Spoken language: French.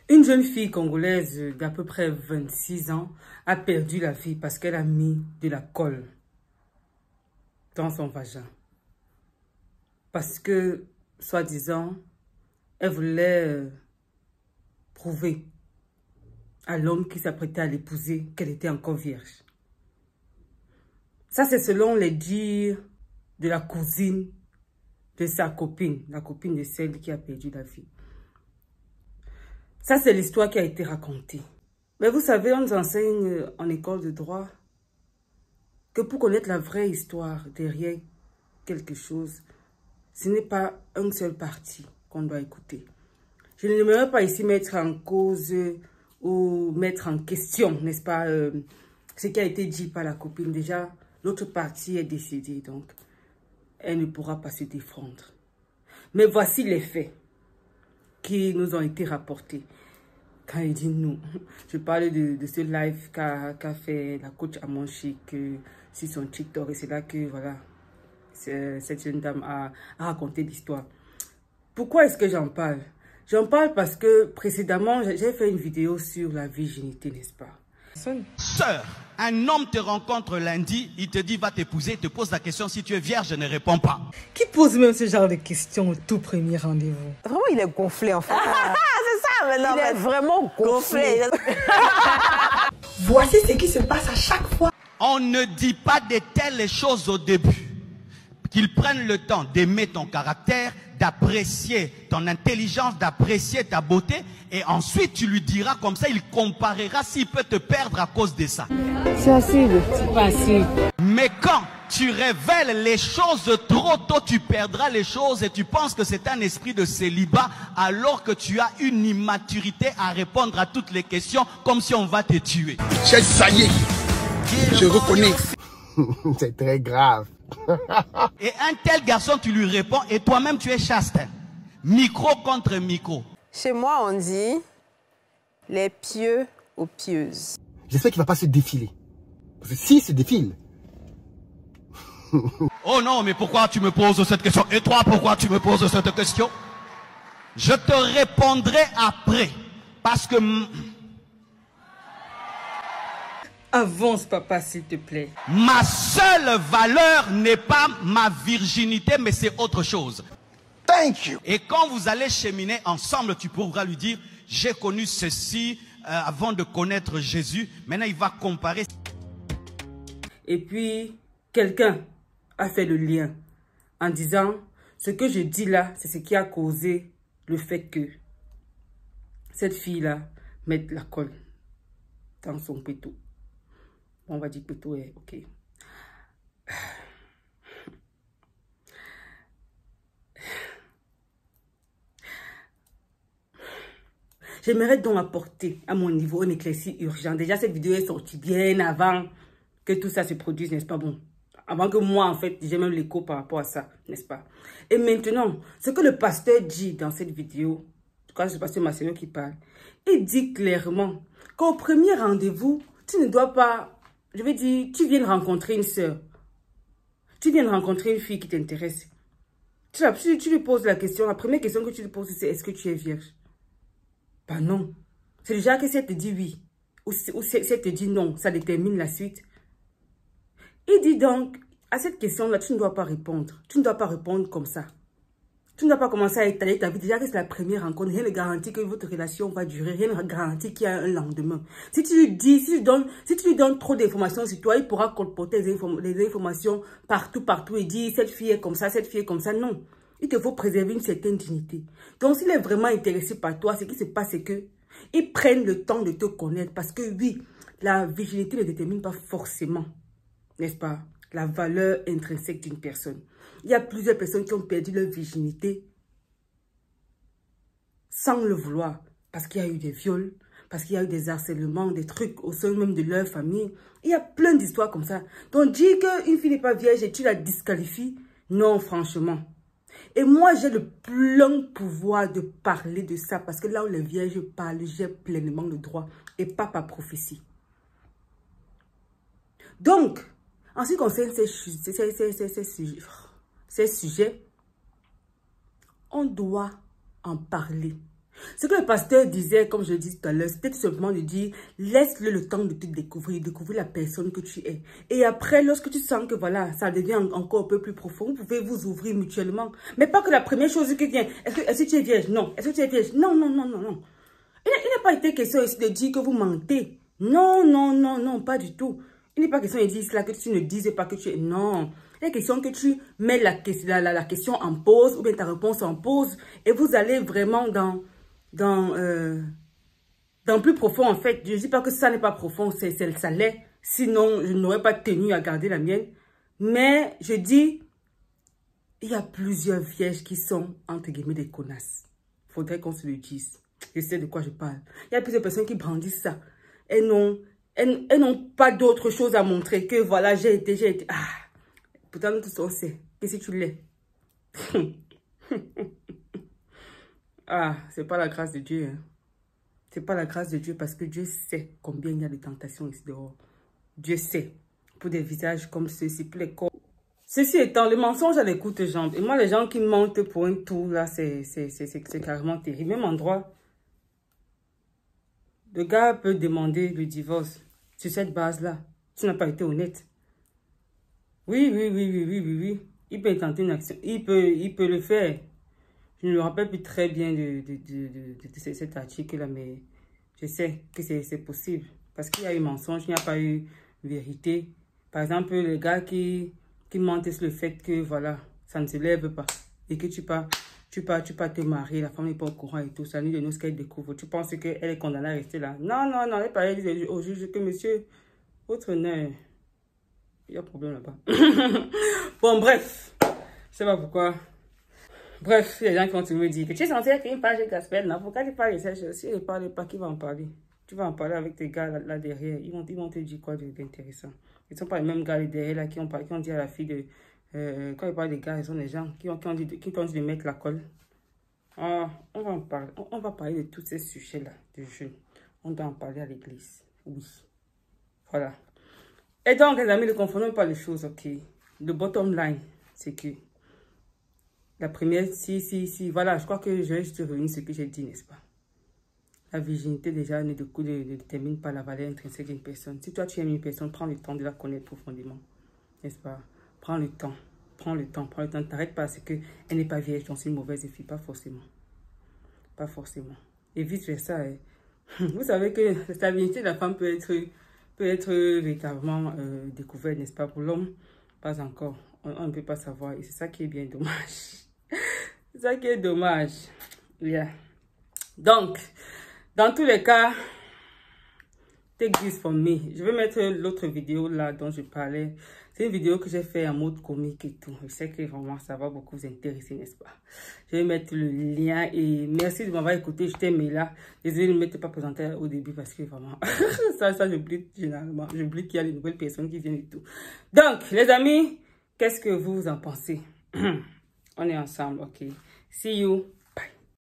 Une jeune fille congolaise d'à peu près 26 ans a perdu la vie parce qu'elle a mis de la colle dans son vagin. Parce que, soi-disant, elle voulait prouver à l'homme qui s'apprêtait à l'épouser qu'elle était encore vierge. Ça, c'est selon les dires de la cousine de sa copine, la copine de celle qui a perdu la vie. Ça, c'est l'histoire qui a été racontée. Mais vous savez, on nous enseigne en école de droit que pour connaître la vraie histoire derrière quelque chose, ce n'est pas un seul parti qu'on doit écouter. Je n'aimerais pas ici mettre en cause ou mettre en question, n'est-ce pas, ce qui a été dit par la copine. Déjà, l'autre partie est décédée, donc elle ne pourra pas se défendre. Mais voici les faits qui nous ont été rapportés. Quand il dit nous, je parle de ce live qu'a fait la coach Amonchik sur son TikTok. Et c'est là que, voilà, cette jeune dame a raconté l'histoire. Pourquoi est-ce que j'en parle? J'en parle parce que précédemment, j'ai fait une vidéo sur la virginité, n'est-ce pas? Sœur, un homme te rencontre lundi, il te dit va t'épouser, il te pose la question si tu es vierge, je ne réponds pas. Qui pose même ce genre de questions au tout premier rendez-vous? Vraiment, il est gonflé en fait. C'est ça, maintenant. Il est vraiment gonflé. Voici ce qui se passe à chaque fois. On ne dit pas de telles choses au début. Qu'ils prennent le temps d'aimer ton caractère, d'apprécier ton intelligence, d'apprécier ta beauté. Et ensuite, tu lui diras comme ça, il comparera s'il peut te perdre à cause de ça. C'est facile. C'est facile. Mais quand tu révèles les choses trop tôt, tu perdras les choses et tu penses que c'est un esprit de célibat alors que tu as une immaturité à répondre à toutes les questions comme si on va te tuer. Ça y est, je reconnais. C'est très grave. Et un tel garçon, tu lui réponds et toi-même tu es chaste. Micro contre micro. Chez moi, on dit les pieux aux pieuses. J'espère qu'il ne va pas se défiler. Parce que s'il se défile... Oh non, mais pourquoi tu me poses cette question? Et toi, pourquoi tu me poses cette question? Je te répondrai après. Parce que... Avance, papa, s'il te plaît. Ma seule valeur n'est pas ma virginité, mais c'est autre chose. Thank you. Et quand vous allez cheminer ensemble, tu pourras lui dire, j'ai connu ceci avant de connaître Jésus. Maintenant, il va comparer. Et puis, quelqu'un a fait le lien en disant, ce que je dis là, c'est ce qui a causé le fait que cette fille-là mette la colle dans son pétou. On va dire pétou est ok. J'aimerais donc apporter à mon niveau un éclairci urgent. Déjà, cette vidéo est sortie bien avant que tout ça se produise, n'est-ce pas? Bon, avant que moi, en fait, j'ai même l'écho par rapport à ça, n'est-ce pas? Et maintenant, ce que le pasteur dit dans cette vidéo, en tout cas, c'est le pasteur Marcelo qui parle, il dit clairement qu'au premier rendez-vous, tu ne dois pas, je veux dire, tu viens de rencontrer une sœur. Tu viens de rencontrer une fille qui t'intéresse. Tu lui poses la question, la première question que tu lui poses, c'est est-ce que tu es vierge? Ben non. C'est déjà que si elle te dit oui, ou si elle te dit non, ça détermine la suite. Il dit donc, à cette question-là, tu ne dois pas répondre. Tu ne dois pas répondre comme ça. Tu ne dois pas commencer à étaler ta vie. Déjà que c'est la première rencontre, rien ne garantit que votre relation va durer. Rien ne garantit qu'il y a un lendemain. Si tu lui dis, si tu lui donnes trop d'informations sur toi, il pourra colporter les informations partout et dire cette fille est comme ça, cette fille est comme ça. Non. Il te faut préserver une certaine dignité. Donc, s'il est vraiment intéressé par toi, ce qui se passe, c'est que ils prennent le temps de te connaître. Parce que oui, la virginité ne détermine pas forcément, n'est-ce pas, la valeur intrinsèque d'une personne. Il y a plusieurs personnes qui ont perdu leur virginité sans le vouloir. Parce qu'il y a eu des viols, parce qu'il y a eu des harcèlements, des trucs au sein même de leur famille. Il y a plein d'histoires comme ça. Donc, dire qu'une fille n'est pas vierge et tu la disqualifies, non, franchement. Et moi, j'ai le plein pouvoir de parler de ça. Parce que là où les vierges parlent, j'ai pleinement le droit. Et pas par prophétie. Donc, en ce qui concerne ces sujets, on doit en parler. Ce que le pasteur disait, comme je le dis tout à l'heure, c'était tout simplement de dire, laisse-le le temps de te découvrir la personne que tu es. Et après, lorsque tu sens que voilà, ça devient encore un peu plus profond, vous pouvez vous ouvrir mutuellement. Mais pas que la première chose qui vient, est-ce que tu es vierge? Non. Est-ce que tu es vierge? Non, non, non, non, non. Il n'a pas été question ici de dire que vous mentez. Non, non, non, non, pas du tout. Il n'est pas question de dire cela que tu ne dises pas que tu es... Non. Il est question que tu mets la question en pause ou bien ta réponse en pause et vous allez vraiment dans plus profond en fait. Je ne dis pas que ça n'est pas profond, ça l'est. Sinon, je n'aurais pas tenu à garder la mienne. Mais je dis, il y a plusieurs vierges qui sont, entre guillemets, des connasses. Il faudrait qu'on se le dise. Je sais de quoi je parle. Il y a plusieurs personnes qui brandissent ça. Elles n'ont pas d'autre chose à montrer que voilà, j'ai été. Ah, pourtant, nous tous on sait que si tu l'es. Ah, c'est pas la grâce de Dieu. Hein. C'est pas la grâce de Dieu parce que Dieu sait combien il y a de tentations ici dehors. Dieu sait. Pour des visages comme ceux-ci, pour les corps. Ceci étant, le mensonge a des courtes jambes. Et moi, les gens qui mentent pour un tour, là, c'est carrément terrible. Même endroit, le gars peut demander le divorce sur cette base-là. Tu n'as pas été honnête. Oui. Il peut tenter une action. Il peut le faire. Je ne me rappelle plus très bien de cet article-là, mais je sais que c'est possible. Parce qu'il y a eu mensonge, il n'y a pas eu vérité. Par exemple, le gars qui ment sur le fait que, voilà, ça ne se lève pas. Et que tu pars te marier, la femme n'est pas au courant et tout. Ça nuit de nous ce qu'elle découvre. Tu penses qu'elle est condamnée à rester là. Non, elle parlait au juge que, monsieur, votre nez, il y a un problème là-bas. Bon, bref, je ne sais pas pourquoi. Bref, il y a des gens qui vont toujours me dire que tu es censé écrire une page de gospel, non? Pourquoi tu parles de ça? Si il ne parle pas, qui va en parler? Tu vas en parler avec tes gars là derrière. Ils vont te dire quoi d'intéressant? Ils ne sont pas les mêmes gars là derrière là qui ont dit à la fille de... quand ils parlent des gars, ils sont des gens qui t'ont dit de mettre la colle. Ah, on va en parler. On va parler de tous ces sujets-là de jeunes. On doit en parler à l'église. Oui. Voilà. Et donc, les amis, ne confondons pas les choses, ok? Le bottom line, c'est que la première, voilà, je crois que je vais juste revenir ce que j'ai dit, n'est-ce pas? La virginité, déjà, ne détermine pas la valeur intrinsèque d'une personne. Si toi, tu aimes une personne, prends le temps de la connaître profondément, n'est-ce pas? Prends le temps. T'arrêtes pas à ce qu'elle n'est pas vierge, donc c'est une mauvaise fille, pas forcément. Pas forcément. Et vice versa, hein. Vous savez que la virginité de la femme peut être véritablement découverte, n'est-ce pas? Pour l'homme, pas encore. On ne peut pas savoir. Et c'est ça qui est bien dommage. C'est ça qui est dommage. Yeah. Donc, dans tous les cas, take this from me. Je vais mettre l'autre vidéo là dont je parlais. C'est une vidéo que j'ai fait en mode comique et tout. Je sais que vraiment ça va beaucoup vous intéresser, n'est-ce pas? Je vais mettre le lien et merci de m'avoir écouté. Je t'aime là. Désolé de ne m'être pas présenté au début parce que vraiment, ça j'oublie généralement. J'oublie qu'il y a de nouvelles personnes qui viennent et tout. Donc, les amis, qu'est-ce que vous en pensez? On est ensemble, ok? See you.